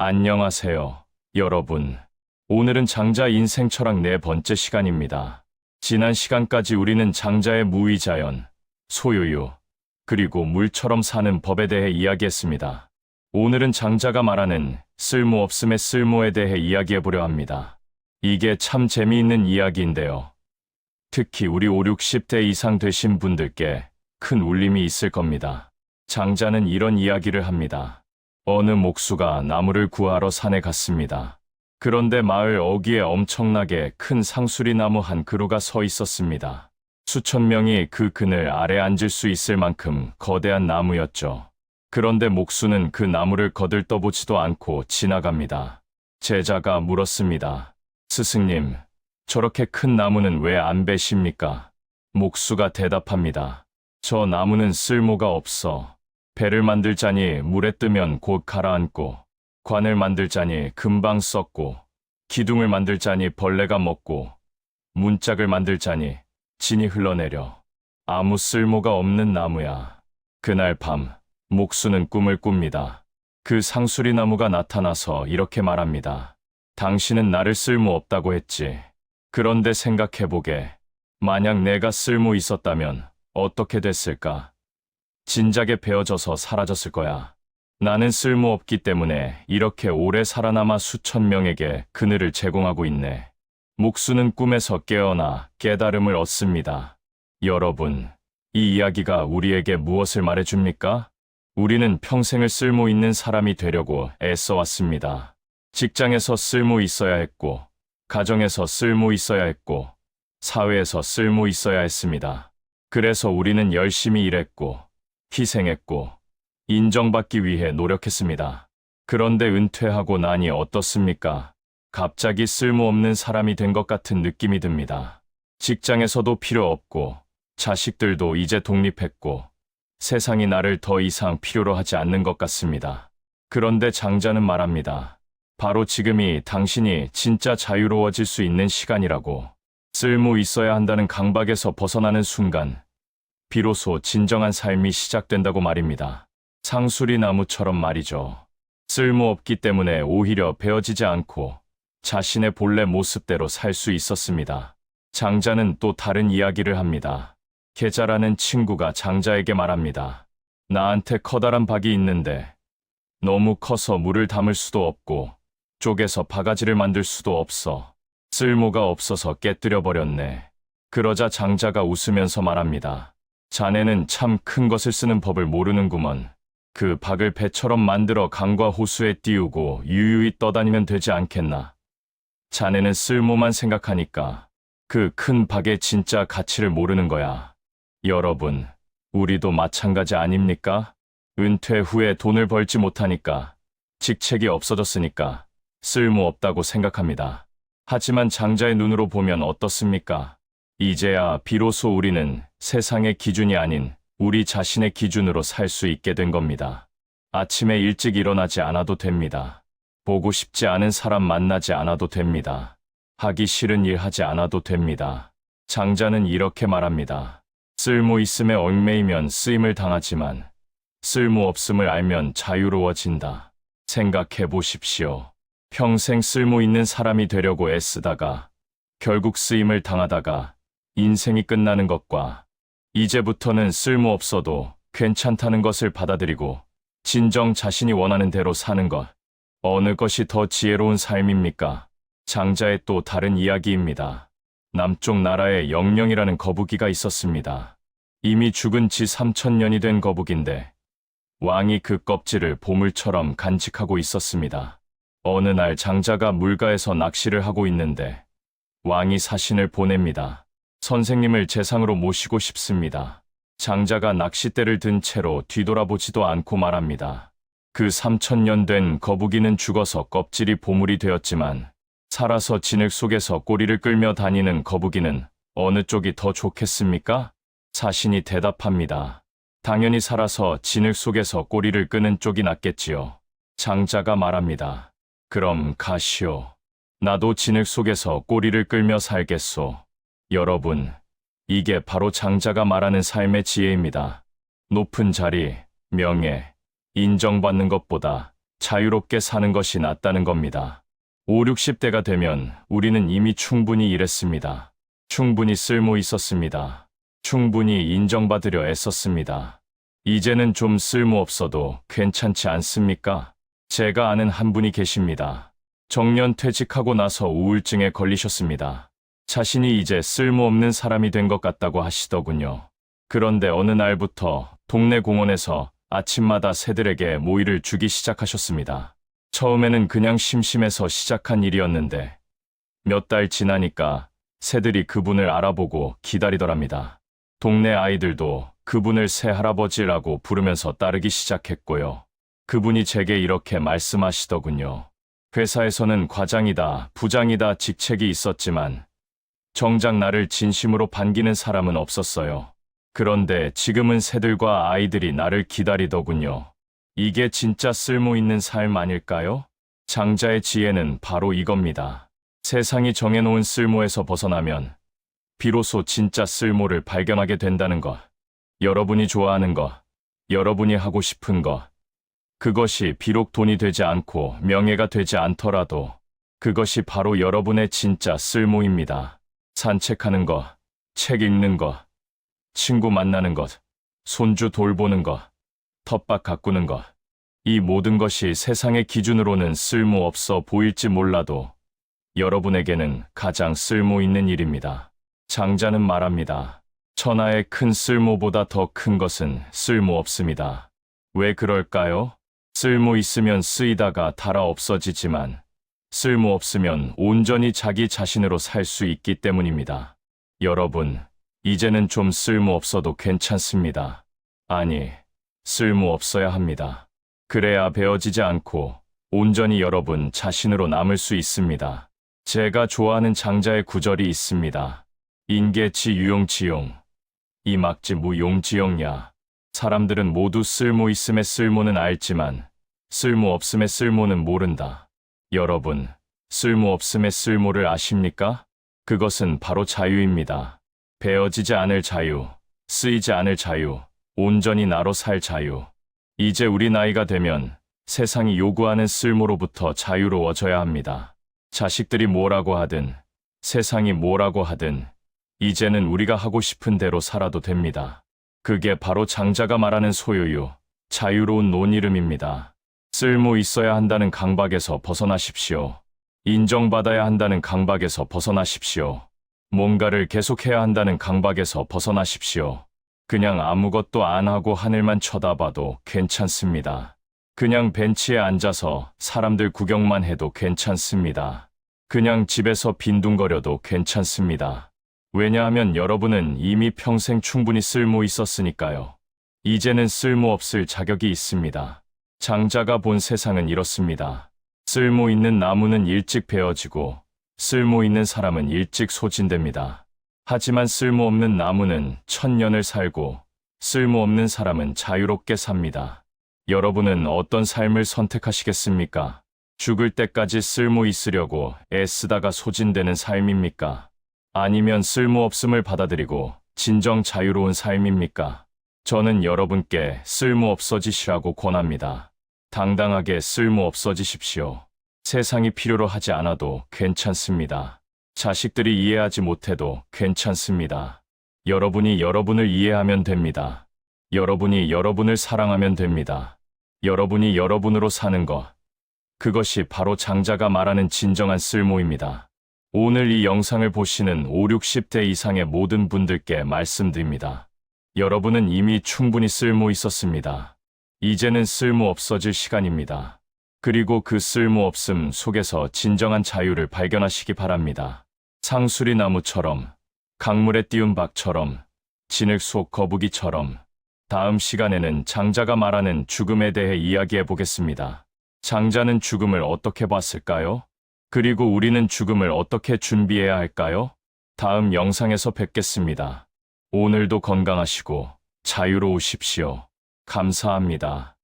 안녕하세요, 여러분. 오늘은 장자 인생 철학 네 번째 시간입니다. 지난 시간까지 우리는 장자의 무의자연, 소유유, 그리고 물처럼 사는 법에 대해 이야기했습니다. 오늘은 장자가 말하는 쓸모없음의 쓸모에 대해 이야기해보려 합니다. 이게 참 재미있는 이야기인데요. 특히 우리 5, 60대 이상 되신 분들께 큰 울림이 있을 겁니다. 장자는 이런 이야기를 합니다. 어느 목수가 나무를 구하러 산에 갔습니다. 그런데 마을 어귀에 엄청나게 큰 상수리 나무 한 그루가 서 있었습니다. 수천 명이 그 그늘 아래 앉을 수 있을 만큼 거대한 나무였죠. 그런데 목수는 그 나무를 거들떠보지도 않고 지나갑니다. 제자가 물었습니다. 스승님, 저렇게 큰 나무는 왜 안 베십니까? 목수가 대답합니다. 저 나무는 쓸모가 없어. 배를 만들자니 물에 뜨면 곧 가라앉고, 관을 만들자니 금방 썩고, 기둥을 만들자니 벌레가 먹고, 문짝을 만들자니 진이 흘러내려. 아무 쓸모가 없는 나무야. 그날 밤, 목수는 꿈을 꿉니다. 그 상수리 나무가 나타나서 이렇게 말합니다. 당신은 나를 쓸모없다고 했지. 그런데 생각해보게. 만약 내가 쓸모 있었다면 어떻게 됐을까? 진작에 베어져서 사라졌을 거야. 나는 쓸모없기 때문에 이렇게 오래 살아남아 수천 명에게 그늘을 제공하고 있네. 목수는 꿈에서 깨어나 깨달음을 얻습니다. 여러분, 이 이야기가 우리에게 무엇을 말해줍니까? 우리는 평생을 쓸모 있는 사람이 되려고 애써왔습니다. 직장에서 쓸모 있어야 했고, 가정에서 쓸모 있어야 했고, 사회에서 쓸모 있어야 했습니다. 그래서 우리는 열심히 일했고, 희생했고, 인정받기 위해 노력했습니다. 그런데 은퇴하고 나니 어떻습니까? 갑자기 쓸모없는 사람이 된 것 같은 느낌이 듭니다. 직장에서도 필요 없고, 자식들도 이제 독립했고, 세상이 나를 더 이상 필요로 하지 않는 것 같습니다. 그런데 장자는 말합니다. 바로 지금이 당신이 진짜 자유로워질 수 있는 시간이라고. 쓸모 있어야 한다는 강박에서 벗어나는 순간, 비로소 진정한 삶이 시작된다고 말입니다. 상수리 나무처럼 말이죠. 쓸모없기 때문에 오히려 베어지지 않고 자신의 본래 모습대로 살 수 있었습니다. 장자는 또 다른 이야기를 합니다. 계자라는 친구가 장자에게 말합니다. 나한테 커다란 박이 있는데 너무 커서 물을 담을 수도 없고 쪼개서 바가지를 만들 수도 없어. 쓸모가 없어서 깨뜨려 버렸네. 그러자 장자가 웃으면서 말합니다. 자네는 참 큰 것을 쓰는 법을 모르는구먼. 그 박을 배처럼 만들어 강과 호수에 띄우고 유유히 떠다니면 되지 않겠나. 자네는 쓸모만 생각하니까 그 큰 박의 진짜 가치를 모르는 거야. 여러분, 우리도 마찬가지 아닙니까? 은퇴 후에 돈을 벌지 못하니까, 직책이 없어졌으니까 쓸모없다고 생각합니다. 하지만 장자의 눈으로 보면 어떻습니까? 이제야 비로소 우리는 세상의 기준이 아닌 우리 자신의 기준으로 살 수 있게 된 겁니다. 아침에 일찍 일어나지 않아도 됩니다. 보고 싶지 않은 사람 만나지 않아도 됩니다. 하기 싫은 일 하지 않아도 됩니다. 장자는 이렇게 말합니다. 쓸모 있음에 얽매이면 쓰임을 당하지만 쓸모 없음을 알면 자유로워진다. 생각해 보십시오. 평생 쓸모 있는 사람이 되려고 애쓰다가 결국 쓰임을 당하다가 인생이 끝나는 것과 이제부터는 쓸모 없어도 괜찮다는 것을 받아들이고 진정 자신이 원하는 대로 사는 것. 어느 것이 더 지혜로운 삶입니까? 장자의 또 다른 이야기입니다. 남쪽 나라에 영령이라는 거북이가 있었습니다. 이미 죽은 지 3000년이 된 거북인데 왕이 그 껍질을 보물처럼 간직하고 있었습니다. 어느 날 장자가 물가에서 낚시를 하고 있는데 왕이 사신을 보냅니다. 선생님을 제상으로 모시고 싶습니다. 장자가 낚싯대를 든 채로 뒤돌아보지도 않고 말합니다. 그 3000년 된 거북이는 죽어서 껍질이 보물이 되었지만 살아서 진흙 속에서 꼬리를 끌며 다니는 거북이는 어느 쪽이 더 좋겠습니까? 사신이 대답합니다. 당연히 살아서 진흙 속에서 꼬리를 끄는 쪽이 낫겠지요. 장자가 말합니다. 그럼 가시오. 나도 진흙 속에서 꼬리를 끌며 살겠소. 여러분, 이게 바로 장자가 말하는 삶의 지혜입니다. 높은 자리, 명예, 인정받는 것보다 자유롭게 사는 것이 낫다는 겁니다. 5, 60대가 되면 우리는 이미 충분히 일했습니다. 충분히 쓸모 있었습니다. 충분히 인정받으려 애썼습니다. 이제는 좀 쓸모 없어도 괜찮지 않습니까? 제가 아는 한 분이 계십니다. 정년 퇴직하고 나서 우울증에 걸리셨습니다. 자신이 이제 쓸모없는 사람이 된 것 같다고 하시더군요. 그런데 어느 날부터 동네 공원에서 아침마다 새들에게 모이를 주기 시작하셨습니다. 처음에는 그냥 심심해서 시작한 일이었는데 몇 달 지나니까 새들이 그분을 알아보고 기다리더랍니다. 동네 아이들도 그분을 새할아버지라고 부르면서 따르기 시작했고요. 그분이 제게 이렇게 말씀하시더군요. 회사에서는 과장이다, 부장이다 직책이 있었지만 정작 나를 진심으로 반기는 사람은 없었어요. 그런데 지금은 새들과 아이들이 나를 기다리더군요. 이게 진짜 쓸모 있는 삶 아닐까요? 장자의 지혜는 바로 이겁니다. 세상이 정해놓은 쓸모에서 벗어나면 비로소 진짜 쓸모를 발견하게 된다는 것. 여러분이 좋아하는 것, 여러분이 하고 싶은 것. 그것이 비록 돈이 되지 않고 명예가 되지 않더라도 그것이 바로 여러분의 진짜 쓸모입니다. 산책하는 것, 책 읽는 것, 친구 만나는 것, 손주 돌보는 것, 텃밭 가꾸는 것. 이 모든 것이 세상의 기준으로는 쓸모없어 보일지 몰라도 여러분에게는 가장 쓸모 있는 일입니다. 장자는 말합니다. 천하의 큰 쓸모보다 더 큰 것은 쓸모없습니다. 왜 그럴까요? 쓸모 있으면 쓰이다가 닳아 없어지지만 쓸모 없으면 온전히 자기 자신으로 살 수 있기 때문입니다. 여러분, 이제는 좀 쓸모 없어도 괜찮습니다. 아니, 쓸모 없어야 합니다. 그래야 베어지지 않고 온전히 여러분 자신으로 남을 수 있습니다. 제가 좋아하는 장자의 구절이 있습니다. 인계치 유용지용, 이막지 무용지용야. 사람들은 모두 쓸모 있음의 쓸모는 알지만 쓸모 없음의 쓸모는 모른다. 여러분, 쓸모 없음의 쓸모를 아십니까? 그것은 바로 자유입니다. 베어지지 않을 자유, 쓰이지 않을 자유, 온전히 나로 살 자유. 이제 우리 나이가 되면 세상이 요구하는 쓸모로부터 자유로워져야 합니다. 자식들이 뭐라고 하든, 세상이 뭐라고 하든, 이제는 우리가 하고 싶은 대로 살아도 됩니다. 그게 바로 장자가 말하는 소유유, 자유로운 논 이름입니다. 쓸모 있어야 한다는 강박에서 벗어나십시오. 인정받아야 한다는 강박에서 벗어나십시오. 뭔가를 계속해야 한다는 강박에서 벗어나십시오. 그냥 아무것도 안 하고 하늘만 쳐다봐도 괜찮습니다. 그냥 벤치에 앉아서 사람들 구경만 해도 괜찮습니다. 그냥 집에서 빈둥거려도 괜찮습니다. 왜냐하면 여러분은 이미 평생 충분히 쓸모 있었으니까요. 이제는 쓸모 없을 자격이 있습니다. 장자가 본 세상은 이렇습니다. 쓸모 있는 나무는 일찍 베어지고 쓸모 있는 사람은 일찍 소진됩니다. 하지만 쓸모없는 나무는 1000년을 살고 쓸모없는 사람은 자유롭게 삽니다. 여러분은 어떤 삶을 선택하시겠습니까? 죽을 때까지 쓸모 있으려고 애쓰다가 소진되는 삶입니까? 아니면 쓸모없음을 받아들이고 진정 자유로운 삶입니까? 저는 여러분께 쓸모 없어지시라고 권합니다. 당당하게 쓸모 없어지십시오. 세상이 필요로 하지 않아도 괜찮습니다. 자식들이 이해하지 못해도 괜찮습니다. 여러분이 여러분을 이해하면 됩니다. 여러분이 여러분을 사랑하면 됩니다. 여러분이 여러분으로 사는 것. 그것이 바로 장자가 말하는 진정한 쓸모입니다. 오늘 이 영상을 보시는 5, 60대 이상의 모든 분들께 말씀드립니다. 여러분은 이미 충분히 쓸모 있었습니다. 이제는 쓸모 없어질 시간입니다. 그리고 그 쓸모 없음 속에서 진정한 자유를 발견하시기 바랍니다. 상수리 나무처럼, 강물에 띄운 박처럼, 진흙 속 거북이처럼. 다음 시간에는 장자가 말하는 죽음에 대해 이야기해 보겠습니다. 장자는 죽음을 어떻게 봤을까요? 그리고 우리는 죽음을 어떻게 준비해야 할까요? 다음 영상에서 뵙겠습니다. 오늘도 건강하시고 자유로우십시오. 감사합니다.